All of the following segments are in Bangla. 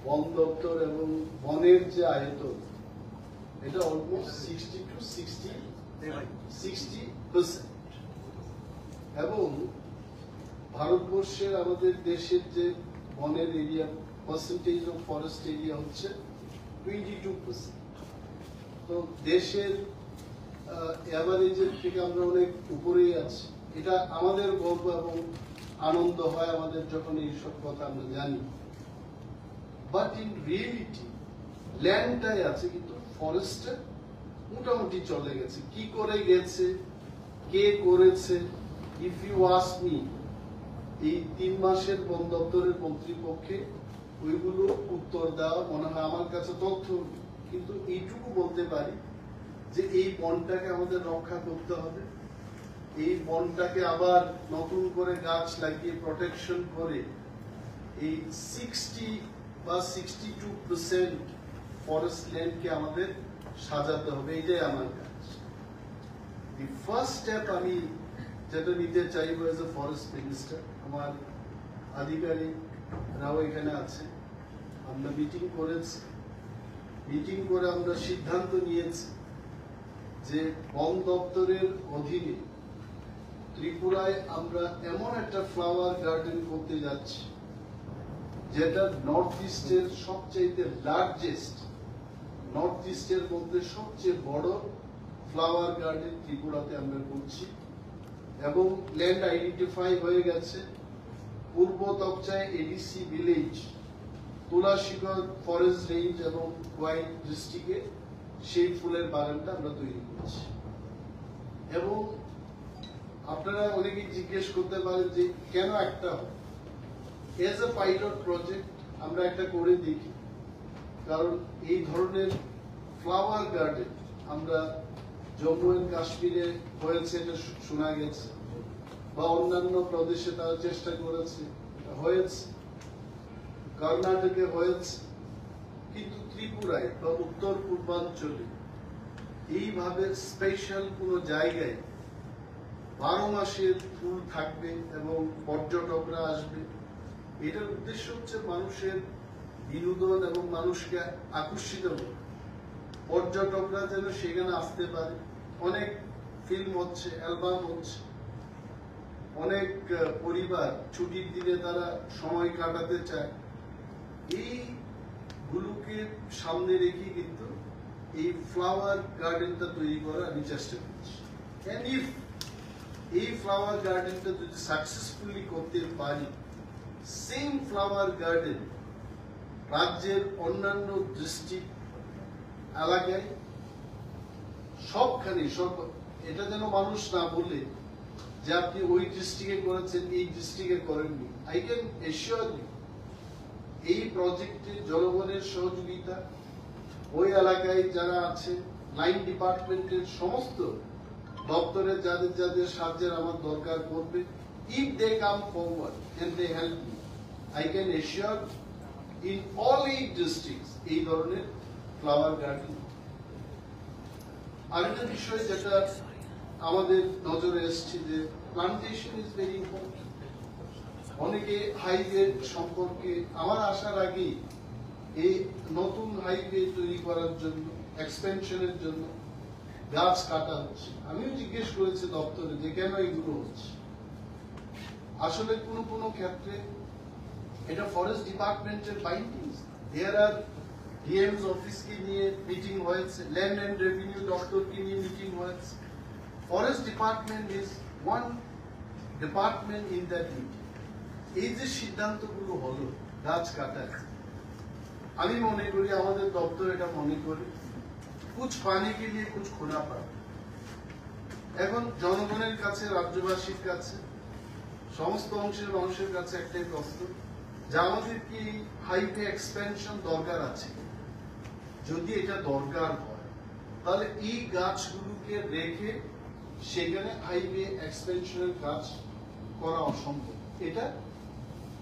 বন দপ্তর এবং বনের যে আয়তন এটা অলমোস্ট 60% এবং ভারতবর্ষের আমাদের দেশের যে বনের area percentage of forest area হচ্ছে 22%। তো দেশের এভারেজের থেকে আমরা অনেক উপরেই আছি। এটা আমাদের গর্ব এবং আনন্দ হয় আমাদের যখন এইসব কথা আমরা জানি। বাট ইন রিয়েলিটি ল্যান্ডটাই আছে কিন্তু ফরেস্টটা মোটামুটি চলে গেছে। কি করে গেছে, কে করেছে, ইফ ইউ আস্ক মি, এই 3 মাসের বন দপ্তরের কর্তৃপক্ষে ওইগুলো উত্তর দেওয়া মনে হয় আমার কাছে তথ্য, কিন্তু এইটুকু বলতে পারি যে এই বনটাকে আমাদের রক্ষা করতে হবে। এই বনটাকে আবার নতুন করে গাছ লাগিয়ে প্রোটেকশন করে এই 60 বা 62% ফরেস্ট ল্যান্ডকে আমাদের সাজাতে হবে। এটাই আমার কাজ। দি ফার্স্ট স্টেপ আমি যেটা নিতে চাইবো এজ এ ফরেস্ট মিনিস্টার, আমার আধিকারিকরাও এখানে আছে, আমরা মিটিং করেছি। মিটিং করে আমরা সিদ্ধান্ত নিয়েছি যে বন দপ্তরের অধীনে ত্রিপুরায় আমরা এমন একটা ফ্লাওয়ার গার্ডেন করতে যাচ্ছি যেটা নর্থ ইস্টের সবচেয়ে লার্জেস্ট, নর্থ ইস্টের মধ্যে সবচেয়ে বড় ফ্লাওয়ার গার্ডেন ত্রিপুরাতে আমরা করছি। এবং ল্যান্ড আইডেন্টিফাই হয়ে গেছে পূর্ব তকচায় এডিসি ভিলেজ, তুলাশিগড় ফরেস্ট রেঞ্জ এবং কোয়াই ডিস্ট্রিক্টে সেই ফুলের বাগানটা আমরা তৈরি করছি। এবং আপনারা অনেকেই জিজ্ঞেস করতে পারেন যে কেন একটা এজ এ পাইলট প্রজেক্ট আমরা একটা করে দেখি, কারণ এই ধরনের ফ্লাওয়ার গার্ডেন আমরা জম্মু এন্ড কাশ্মীরে হয়েছে এটা শোনা গেছে, বা অন্যান্য প্রদেশে তারা চেষ্টা করেছে, হয়েছে, কর্ণাটকে হয়েছে, কিন্তু ত্রিপুরায় বা উত্তর পূর্বাঞ্চলে এইভাবে স্পেশাল কোনো জায়গায় 12 মাসের ফুল থাকবে এবং পর্যটকরা আসবে। এটার উদ্দেশ্য হচ্ছে মানুষের বিনোদন এবং মানুষকে আকর্ষিত করে, পর্যটকরা যেন সেখানে আসতে পারে। অনেক ফিল্ম হচ্ছে, অ্যালবাম হচ্ছে, অনেক পরিবার ছুটির দিনে তারা সময় কাটাতে চায়। এইগুলোকে সামনে রেখে কিন্তু এই ফ্লাওয়ার গার্ডেনটা তৈরি করার আমি চেষ্টা করছি। এন্ড ইফ এই ফ্লাওয়ার গার্ডেনটা যদি সাকসেসফুলি করতে পারি, সেম ফ্লাওয়ার গার্ডেন রাজ্যের অন্যান্য ডিস্ট্রিক্ট এলাকায় সবখানে, সব এটা যেন মানুষ না বলে যে আপনি ওই ডিস্ট্রিক্টে করেছেন, এই ডিস্ট্রিক্টে করেননি। আই ক্যান এশিওর ইউ এই প্রজেক্টে জনগণের সহযোগিতা, ওই এলাকায় যারা আছে, লাইন ডিপার্টমেন্টের সমস্ত দপ্তরের যাদের যাদের সাহায্যের আমার দরকার পড়বে, if they come forward and they help me, I can assure in all 8 districts এই ধরনের ফ্লাওয়ার গার্ডেন। আরেকটা বিষয় যেটা আমাদের নজরে এসছে যে প্লান্টেশন ইজ ভেরি ইম্পর্টেন্ট। অনেকে হাইওয়ে সম্পর্কে, আমার আসার আগে এই নতুন হাইওয়ে তৈরি করার জন্য, এক্সপেনশনের জন্য গাছ কাটা হচ্ছে। আমিও জিজ্ঞেস করেছি দপ্তরে যে কেন এগুলো হচ্ছে। আসলে কোন কোন ক্ষেত্রে এটা ফরেস্ট ডিপার্টমেন্টের বাইন্ডিংস, দেয়ার আর ডিএমস অফিসকে নিয়ে মিটিং হয়েছে, ল্যান্ড এন্ড রেভিনিউ দপ্তরকে নিয়ে মিটিং হয়েছে। Forest department is one department in that meeting. এই যে সিদ্ধান্তগুলো হলো গাছ কাটার, আমি মনে করি আমাদের দপ্তর এটা মনে করি কুছ পানি কে লিয়ে কুছ খোনা পাড়া। এখন জনগণের কাছে, রাজ্যবাসীর কাছে, সমস্ত অংশের মানুষের কাছে একটাই প্রশ্ন যে আমাদের কি হাইওয়ে এক্সপেনশন দরকার আছে? যদি এটা দরকার হয় তাহলে এই গাছগুলোকে রেখে সেখানে হাইওয়ে এক্সপেনশনের কাজ করা অসম্ভব। এটা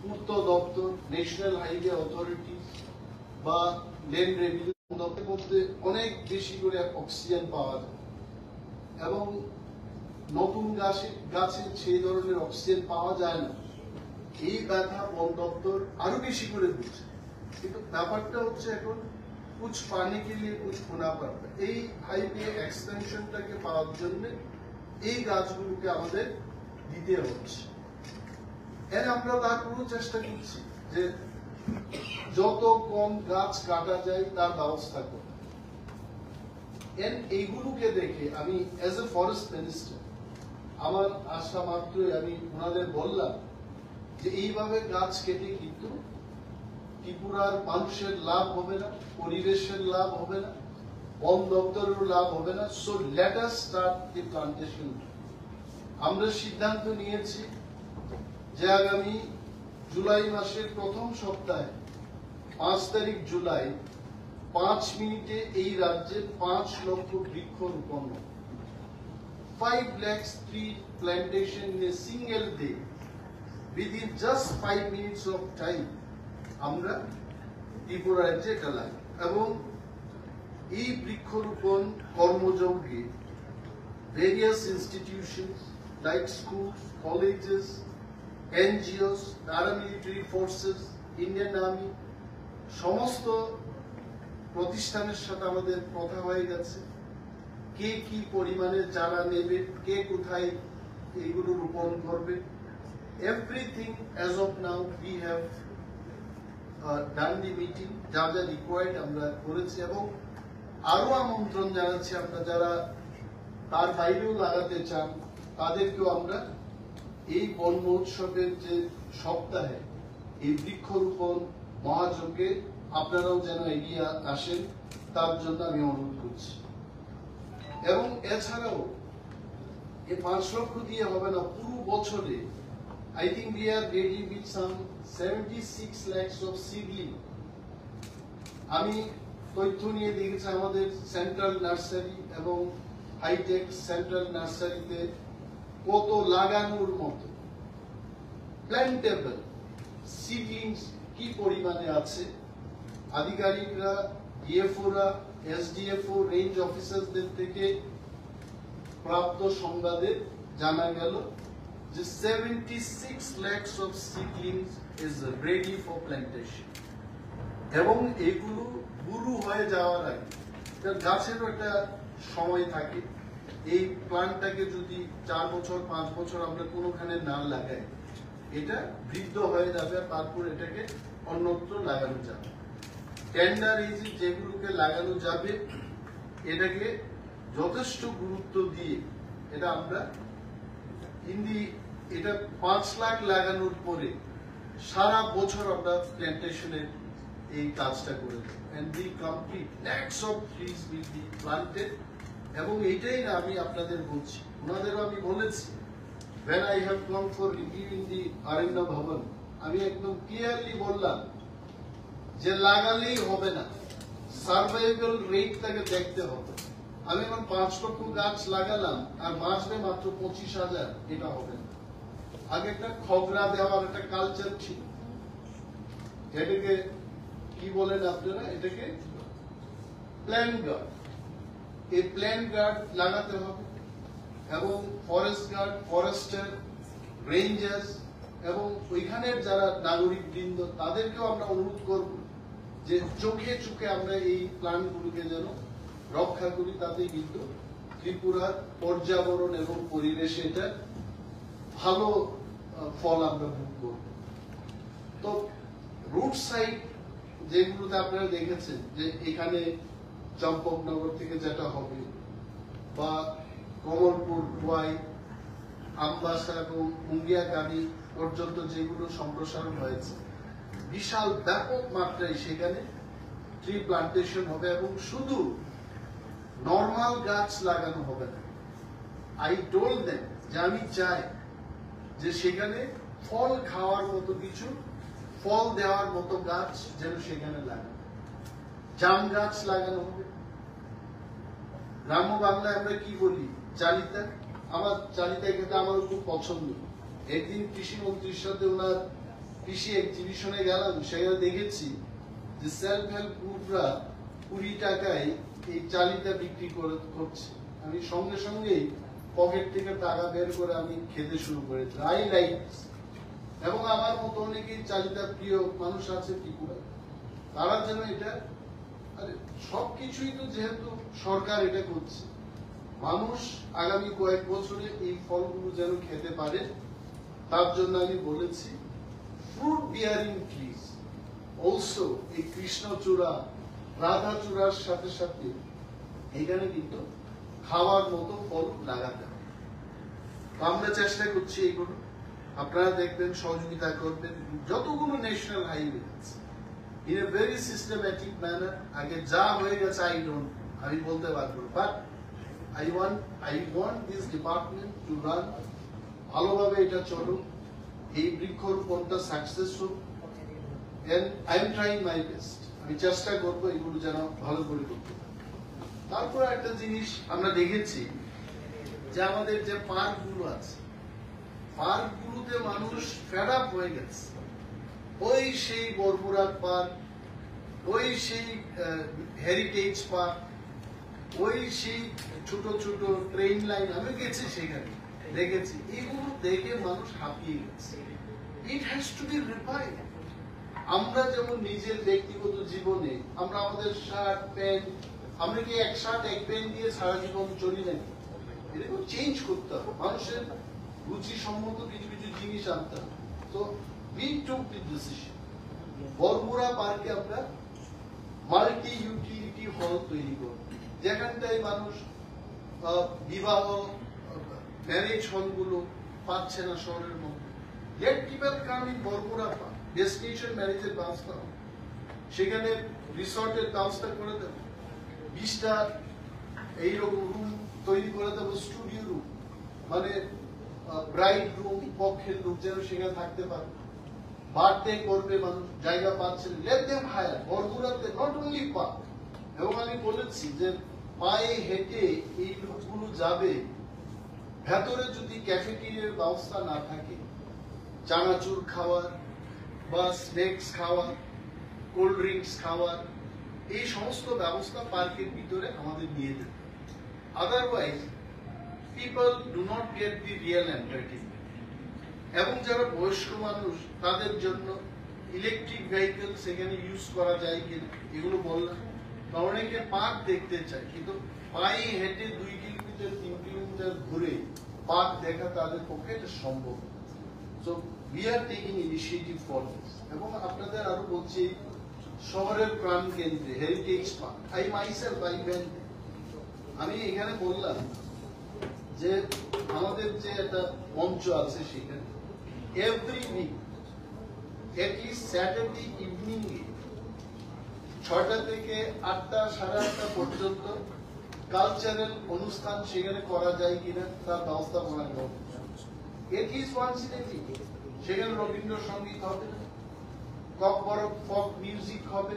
পূর্ত দপ্তর, ন্যাশনাল হাইওয়ে অথরিটি বা ল্যান্ড রেভিনিউ দপ্তরের মধ্যে অনেক বেশি করে অক্সিজেন পাওয়া যায় এবং নতুন গাছে সেই ধরনের অক্সিজেন পাওয়া যায় না। এই ব্যথা বন দপ্তর আরো বেশি করে দিচ্ছে। কিন্তু ব্যাপারটা হচ্ছে এখন কুছ পানি কে লিয়ে কুছ হোনা পড়তা। এই হাইওয়ে এক্সটেনশনটাকে পাওয়ার জন্য এই গাছগুলোকে আমাদের দিতে হচ্ছে। এর আমরা তার পুরো চেষ্টা করছি যে যত কম গাছ কাটা যায় তার ব্যবস্থা করা। এইগুলোকে দেখে আমি এজ এ ফরেস্ট মিনিস্টার আমার আশা মাত্রই আমি ওনাদের বললাম যে এইভাবে গাছ কেটে কিন্তু ত্রিপুরার মানুষের লাভ হবে না, পরিবেশের লাভ হবে না, বন দপ্তরেরও লাভ হবে না। সো লেট আস স্টার্ট দি প্লান্টেশন। আমরা সিদ্ধান্ত নিয়েছি যে আগামী জুলাই মাসের প্রথম সপ্তাহে 5 তারিখ জুলাই 5 মিনিটে এই রাজ্যে 5 লক্ষ বৃক্ষ রোপণ, 5 lakhs tree plantation in a single day within just 5 minutes of time আমরা ত্রিপুরা রাজ্যে এটা লাগাই। এবং এই বৃক্ষরোপণ কর্মযজ্ঞে various institutions like schools, colleges, NGOs, paramilitary forces, Indian army সমস্ত প্রতিষ্ঠানের সাথে আমাদের কথা হয়ে গেছে। কে কি পরিমাণে চারা নেবে, কে কোথায় এইগুলো রোপণ করবে, everything as of now we have done the meeting. যা যা রিকোয়ার্ড আমরা করেছি এবং আরো আমন্ত্রণ জানাচ্ছি আমরা যারা তার বাইরেও লাগাতে চান তাদেরকেও আমরা এই বন মহোৎসবের যে সপ্তাহে এই বৃক্ষরোপণ মহাযজ্ঞে আপনারাও যেন এগিয়ে আসেন তার জন্য আমি অনুরোধ করছি। এবং এছাড়াও এই 5 লক্ষ দিয়ে হবে না, পুরো বছরে I think we are ready with some 76 lakhs of seedling. আমি তথ্য নিয়ে দেখেছি আমাদের সেন্ট্রাল নার্সারি এবং হাইটেক সেন্ট্রাল নার্সারিতে কত লাগানোর মতো প্ল্যান্টেবল সিডলিংস কি পরিমাণে আছে। আধিকারিকরা, ডিএফওরা, এসডিএফও, রেঞ্জ অফিসারদের থেকে প্রাপ্ত সংবাদে জানা গেল যে 76 lakhs of seedlings is ready for plantation। এবং এগুলো বুরু হয়ে যাওয়ার আগে, গাছেরও একটা সময় থাকে, এই প্লান্টটাকে যদি 4 বছর 5 বছর আমরা কোনোখানে না লাগাই এটা বৃদ্ধ হয়ে যাবে, তারপর এটাকে অন্যত্র লাগানো যাবে। টেন্ডার ইজি যেগুলোকে লাগানো যাবে এটাকে যথেষ্ট গুরুত্ব দিয়ে এটা আমরা এটা 5 লাখ লাগানোর পরে সারা বছর আমরা প্ল্যান্টেশনের এই কাজটা করে দেব। and the complete lakhs of trees will be planted। এবং এইটাই না আমি আপনাদের বলছি, ওনাদেরও আমি বলেছি when I have gone for review in the Aranya Bhavan আমি একদম ক্লিয়ারলি বললাম যে লাগালেই হবে না, সার্ভাইভাল রেটটাকে দেখতে হবে। আমি এখন 5 লক্ষ গাছ লাগালাম আর বাঁচবে মাত্র 25,000, এটা হবে না। আগে একটা খগরা দেওয়ার একটা কালচার ছিল, এটাকে কি বলেন আপনারা, এটাকে প্ল্যান গার্ড। এই প্ল্যান গার্ড লাগাতে হবে এবং ফরেস্ট গার্ড, ফরেস্টার, রেঞ্জার্স এবং ওইখানের যারা নাগরিক বৃন্দ তাদেরকেও আমরা অনুরোধ করব যে চোখে চোখে আমরা এই প্ল্যানগুলোকে যেন রক্ষা করি, তাতে কিন্তু ত্রিপুরার পর্যাবরণ এবং পরিবেশে এটা ভালো ফল আমরা ভোগ করব। তো রুট সাইড যেগুলোতে আপনারা দেখেছেন যে এখানে চম্পকনগর থেকে যেটা হবে বা কমলপুর, ওয়াই, আমবাসা এবং মুঙ্গিয়াকানি পর্যন্ত যেগুলো সম্প্রসারণ হয়েছে, বিশাল ব্যাপক মাত্রায় সেখানে ট্রি প্লান্টেশন হবে এবং শুধু নর্মাল গাছ লাগানো হবে না। আই টোল্ড দেম যে আমি চাই যে সেখানে ফল খাওয়ার মতো কিছু, ফল দেওয়ার মতো গাছ যেন সেখানে লাগানো, জাম গাছ লাগানো হবে। গ্রাম্য বাংলায় আমরা কি বলি, চালিতা। আমার চালিতা খেতে আমার খুব পছন্দ। একদিন কৃষি মন্ত্রীর সাথে ওনার কৃষি এক্সিবিশনে গেলাম, সেখানে দেখেছি যে সেলফ হেল্প গ্রুপরা 20 টাকায় এই চালিতা বিক্রি করছে। আমি সঙ্গে সঙ্গেই পকেট থেকে টাকা বের করে আমি খেতে শুরু করেছি। আই লাইক, এবং আমার মতো অনেকেই চালিতা প্রিয় মানুষ আছে ত্রিপুরায়। তারা যেন এটা, আরে সবকিছুই তো যেহেতু সরকার এটা করছে, মানুষ আগামী কয়েক বছরে এই ফলগুলো যেন খেতে পারে, তার জন্য আমি বলেছি ফ্রুট বিয়ারিং ট্রিজ অলসো, এই কৃষ্ণচূড়া রাধাচূড়ার সাথে সাথে এখানে কিন্তু খাওয়ার মতো ফল লাগাতে হবে। আমরা চেষ্টা করছি এইগুলো, আপনারা দেখবেন, সহযোগিতা করবেন। যতগুলো ন্যাশনাল হাইওয়ে আছে in a very systematic manner, আগে যা হয়ে গেছে আমি বলতে পারবো, but I want this department to run ভালোভাবে, এটা চলুক, এই বৃক্ষরোপণটা সাকসেস হোক, and I am trying my best, আমি চেষ্টা করবো এগুলো যেন ভালো করে করতে পারি। তারপর একটা জিনিস আমরা দেখেছি যে আমাদের যে পার্ক গুলো আছে, পার্ক গুলোতে মানুষ ফেড আপ হয়ে গেছে, ওই সেই বরপুরার পার্ক, ওই সেই হেরিটেজ পার্ক, ওই সেই ছোট ছোট ট্রেন লাইন, আমি গেছি সেখানে দেখেছি, এগুলো দেখে মানুষ হাঁপিয়ে গেছে। It has to be refined. আমরা যেমন নিজের ব্যক্তিগত জীবনে আমরা আমাদের শার্ট প্যান্ট, আমরা কি এক শার্ট এক প্যান্ট দিয়ে সারা জীবন চলি নাকি? এরকম চেঞ্জ করতে হবে, মানুষের রুচি সম্মত কিছু কিছু জিনিস আনতে হবে। তো we took the decision, বরমুড়া পার্কে আমরা মাল্টি ইউটিলিটি হল তৈরি করব, যেখানটায় মানুষ বিবাহ ম্যারেজ হলগুলো পাচ্ছে না শহরের মধ্যে। Let people come in Barmura park, destination ম্যারেজের ব্যবস্থা হবে, সেখানে রিসর্টের ব্যবস্থা করে দেব, 20টা এইরকম রুম তৈরি করে দেবো, স্টুডিও রুম, মানে ব্রাইড রুম, পক্ষের লোক যেন সেখানে থাকতে পারে। বার্থডে করবে মানুষ, জায়গা পাচ্ছে, লেট দেম হায়ার বরগুড়াতে, নট অনলি পার্ক। এবং আমি বলেছি যে পায়ে হেঁটে এই লোকগুলো যাবে, ভেতরে যদি ক্যাফেটেরিয়ার ব্যবস্থা না থাকে, চানাচুর খাওয়ার বা স্ন্যাক্স খাওয়ার, কোল্ড ড্রিঙ্কস খাওয়ার, এই সমস্ত ব্যবস্থা পার্কের ভিতরে আমাদের নিয়ে যেতে। Otherwise people do not get the real entertainment. এবং যারা বয়স্ক মানুষ, তাদের জন্য ইলেকট্রিক ভেহিকেল সেখানে ইউজ করা যায় কিনা এগুলো বললাম। অনেকে পার্ক দেখতে চায়, কিন্তু পায়ে হেঁটে 2 কিলোমিটার 3 কিলোমিটার ঘুরে পার্ক দেখা তাদের পক্ষে এটা সম্ভব। So we are taking initiative for this. এবং আপনাদের আরো বলছি, শহরের প্রাণ কেন্দ্রে heritage park, I myself I went, আমি এখানে বললাম যে আমাদের যে একটা মঞ্চ আছে সেখানে every week at least Saturday evening এ 6টা থেকে 8টা, 8:30 পর্যন্ত কালচারাল অনুষ্ঠান সেখানে করা যায় কিনা তার ব্যবস্থাপনা করব। At least once in a week সেখানে রবীন্দ্রসঙ্গীত হবে, ফক মিউজিক হবে,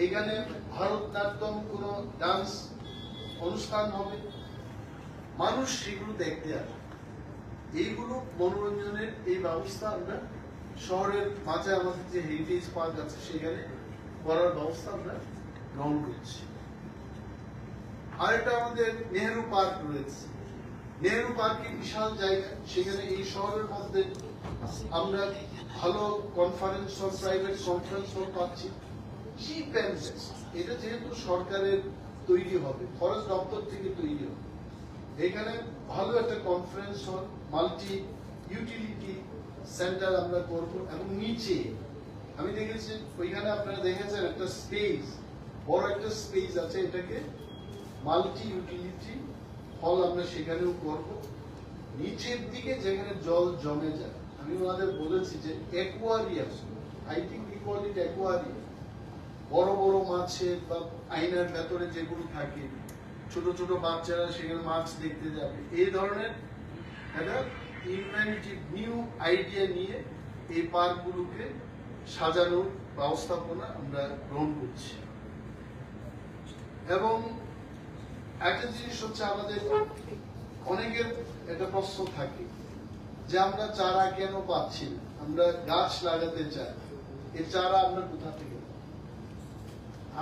এখানে ভারতনাট্যম কোন ডান্স অনুষ্ঠান হবে, মানুষ সেগুলো দেখতে আসে। এইগুলো মনোরঞ্জনের এই ব্যবস্থা আমরা শহরের মাঝে আমাদের যে হেরিটেজ পার্ক আছে সেখানে করার ব্যবস্থা আমরা গ্রহণ করছি। আরেকটা আমাদের নেহেরু পার্ক রয়েছে, নেহেরু পার্কে বিশাল জায়গা, সেখানে এই শহরের মধ্যে আমরা ভালো conference hall, private conference hall পাচ্ছি, চিপ অ্যান্ড বেস্ট। এটা যেহেতু সরকারের তৈরি হবে, ফরেস্ট দপ্তর থেকে তৈরি হবে, এখানে ভালো একটা conference hall, multi utility centre আমরা করব। এবং নিচে আমি দেখেছি ওইখানে আপনারা দেখেছেন একটা স্পেস, বড় একটা স্পেস আছে, এটাকে মাল্টি ইউটিলিটি হল আমরা সেখানেও করব। নিচের দিকে যেখানে জল জমে যায়, আমি ওনাদের বলেছি যে aquarium, I think we call it aquarium, বড় বড় মাছের বা আয়নার ভেতরে যেগুলো থাকে, ছোট ছোট বাচ্চারা সেখানে মাছ দেখতে যাবে, এই ধরনের একটা ইনভেন্টিভ নিউ আইডিয়া নিয়ে এই পার্কগুলোকে সাজানোর ব্যবস্থাপনা আমরা গ্রহণ করছি। এবং একটা জিনিস হচ্ছে, আমাদের অনেকের একটা প্রশ্ন থাকে যে আমরা চারা কেন পাচ্ছি না, আমরা গাছ লাগাতে চাই, এই চারা আমরা কোথা থেকে?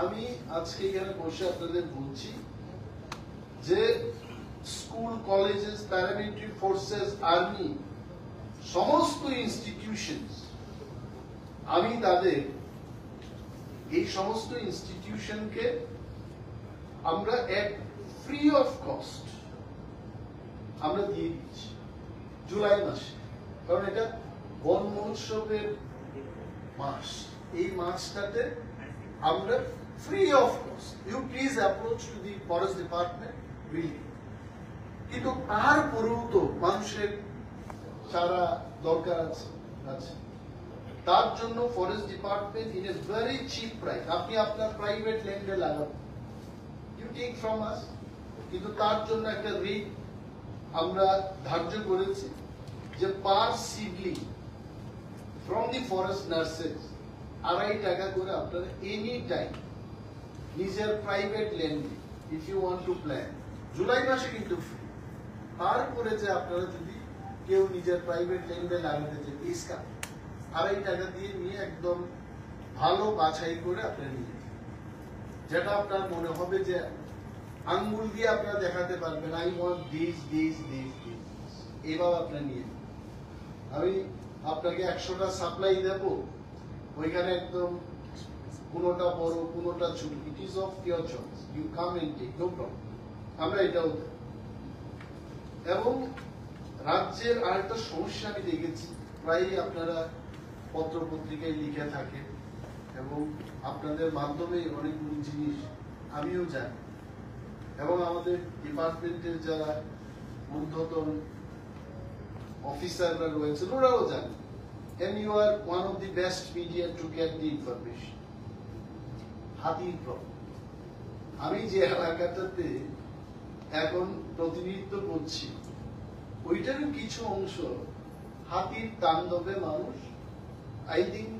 আমি আজকে এখানে বসে আপনাদের বলছি যে school, colleges, paramilitary forces, army, সমস্ত ইনস্টিটিউশনস, আমি তাদের এই সমস্ত ইনস্টিটিউশনকে আমরা এক ফ্রি অফ কস্ট আমরা দিয়ে দিচ্ছি জুলাই মাসে, কারণ এটা বন মহোৎসবের মাস। এই মাসটাতে আমরা free of cost, you please approach to the forest department will. কিন্তু তারপরেও তো মানুষের সারা দরকার আছে, তার জন্য forest department in a very cheap price, আপনি আপনার প্রাইভেট ল্যান্ডে লাগাবেন, ইউ টেক ফ্রম আস, কিন্তু তার জন্য একটা রেট আমরা ধার্য করেছি যে per seedling from the forest nurseries 2.5 টাকা করে আপনারা এনি টাইম নিজের প্রাইভেট ল্যান্ডে if you want to plan, July মাসে কিন্তু ফ্রি। তারপরে যে আপনারা যদি কেউ নিজের প্রাইভেট ল্যান্ডে লাগাতে চান, ইসকা 2.5 টাকা দিয়ে নিয়ে একদম ভালো বাছাই করে আপনি নিয়ে, যেটা আপনার মনে হবে যে আঙ্গুল দিয়ে আপনারা দেখাতে পারবেন I want this this this this, এভাবে আপনার নিয়ে। আমি আপনাকে 100টা সাপ্লাই দেব, ওইখানে একদম কোনোটা বড় কোনোটা ছোট, it is of your choice, you come and take, no problem. আমরা এটাও দেব। এবং রাজ্যের আরেকটা সমস্যা আমি দেখেছি, প্রায়ই আপনারা পত্র পত্রিকায় লিখে থাকেন এবং আপনাদের মাধ্যমে অনেকগুলো জিনিস আমিও জানি, এবং আমাদের ডিপার্টমেন্টের যারা ঊর্ধ্বতন অফিসাররা রয়েছেন ওরাও জানেন, and you are one of the best media to get the information. হাতির প্রবলেম, আমি যে এলাকাটাতে এখন প্রতিনিধিত্ব করছি ওইটারও কিছু অংশ হাতির তাণ্ডবে মানুষ, I think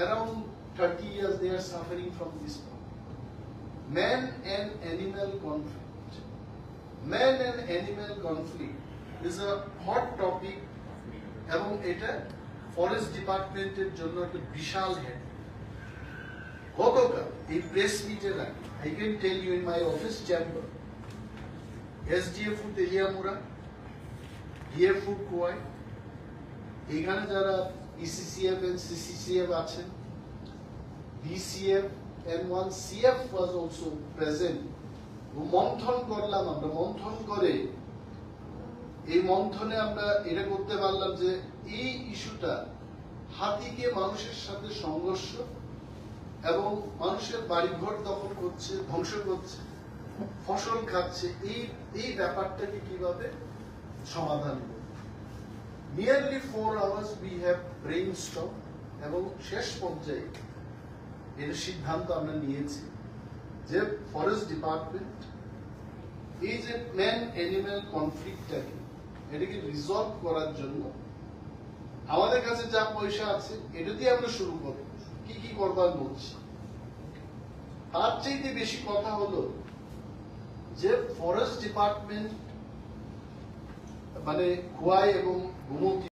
around 30 years they are suffering from this problem. Man and animal conflict. Man and animal conflict is a hot topic, এবং এটা ফরেস্ট ডিপার্টমেন্টের জন্য একটা বিশাল হেড। গতকাল এই প্রেস মিটের আগে I can tell you in my office chamber, SDF Teliamura, DF কোয়াই, এখানে যারা ECCF and CCCF আছেন, BCF and one CF was also present, মন্থন করলাম আমরা, মন্থন করে এই মন্থনে আমরা এটা করতে পারলাম যে এই ইস্যুটা হাতিকে মানুষের সাথে সংঘর্ষ এবং মানুষের বাড়িঘর দখল করছে, ধ্বংস করছে, ফসল খাচ্ছে, এই ব্যাপারটাকে কিভাবে সমাধান করবে। Nearly 4 hours we have brainstorm, এবং শেষ পর্যায়ে এর সিদ্ধান্ত আমরা নিয়েছি যে ফরেস্ট ডিপার্টমেন্ট এই যে ম্যান অ্যানিম্যাল কনফ্লিক্টটাকে এটাকে রিজলভ করার জন্য আমাদের কাছে যা পয়সা আছে এটা দিয়ে আমরা শুরু করব, কি কি করবার বলছি। তার চাইতে বেশি কথা হলো যে ফরেস্ট ডিপার্টমেন্ট মানে খোয়াই এবং গোমতী